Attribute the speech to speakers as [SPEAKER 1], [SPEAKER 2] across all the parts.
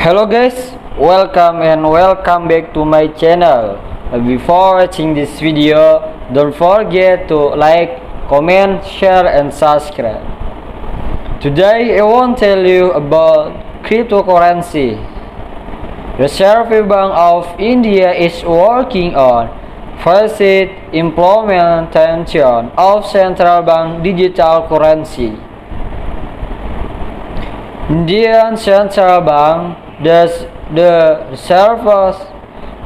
[SPEAKER 1] Hello guys, welcome back to my channel. Before watching this video, don't forget to like, comment, share and subscribe. Today I want to tell you about cryptocurrency. Reserve Bank of India is working on first implementation of central bank digital currency. Indian Central Bank, the Reserve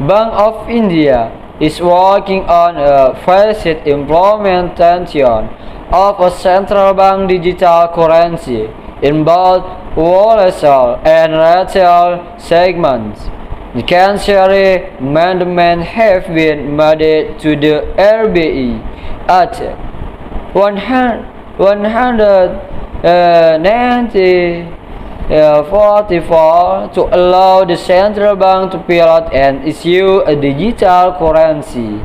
[SPEAKER 1] Bank of India, is working on a phased implementation of a central bank digital currency in both wholesale and retail segments. The necessary amendments have been made to the RBI at 144 to allow the central bank to pilot and issue a digital currency.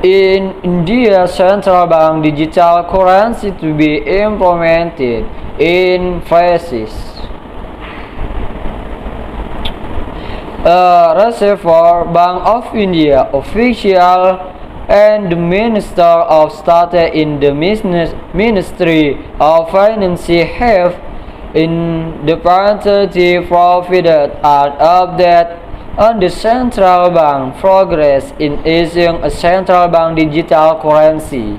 [SPEAKER 1] In India, central bank digital currency to be implemented in phases. Reserve Bank of India official and the Minister of State in the Ministry of Finance have independently provided an update on the central bank progress in issuing a central bank digital currency.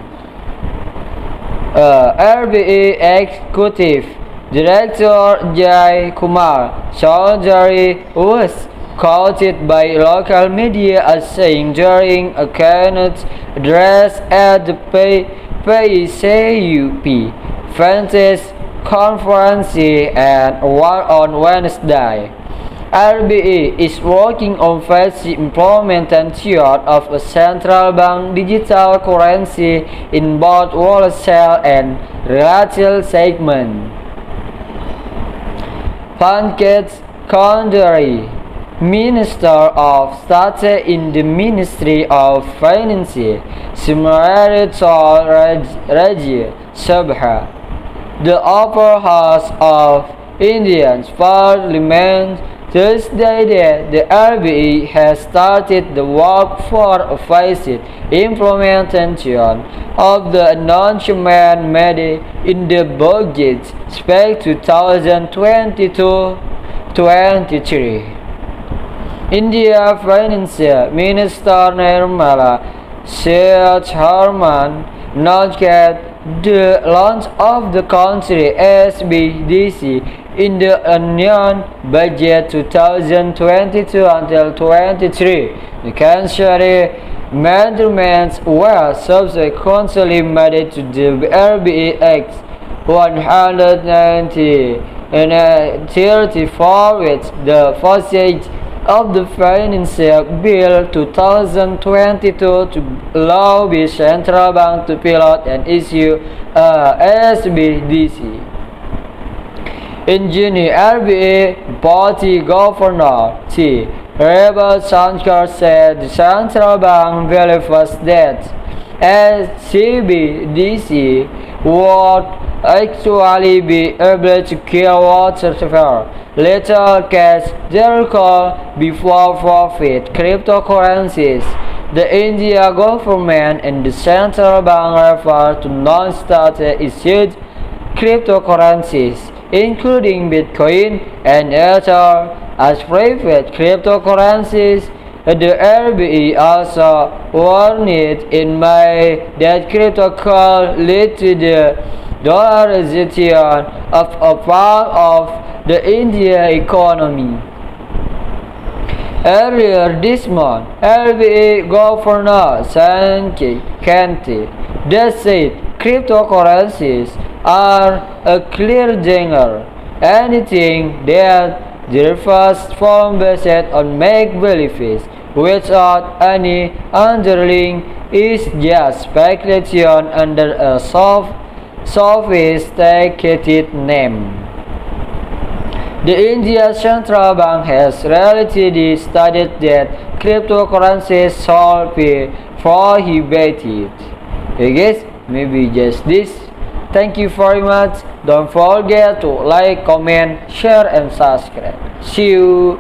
[SPEAKER 1] RBI Executive Director Jai Kumar Chaudhary was quoted by local media as saying during a keynote address at the PCUP Finance Conference on Wednesday. RBI is working on phased implementation of a central bank digital currency in both wholesale and retail segments. Pankaj Kandari, Minister of State in the Ministry of Finance, similarly told Rajya Sabha, the upper house of Indian Parliament, Tuesday that the RBI has started the work for a phased implementation of the announcement made in the budget spec 2022-23. India Finance Minister Nirmala Sitharaman announced the launch of the country SBDC in the Union Budget 2022 until 23. The necessary amendments were subsequently made to the RBI Act 134 with the passage of the Financial Bill 2022 to allow the central bank to pilot and issue SBDC. In June, RBI Deputy Governor T. Rebel Shankar said the central bank believes that SBDC would actually be able to kill whatever little cash there call before profit cryptocurrencies. The India government and the central bank refer to non-state issued cryptocurrencies, including Bitcoin and Ether, as private cryptocurrencies. The RBI also warned in May that crypto could lead to the dollarization of a part of the Indian economy. Earlier this month, RBI Governor Sanjay Kanti said cryptocurrencies are a clear danger. Anything that differs from based on make-believe without any underlying is just speculation under a sophisticated name. The Indian Central Bank has recently stated that cryptocurrencies should be prohibited. Okay guys, maybe just this. Thank you very much. Don't forget to like, comment, share, and subscribe. See you.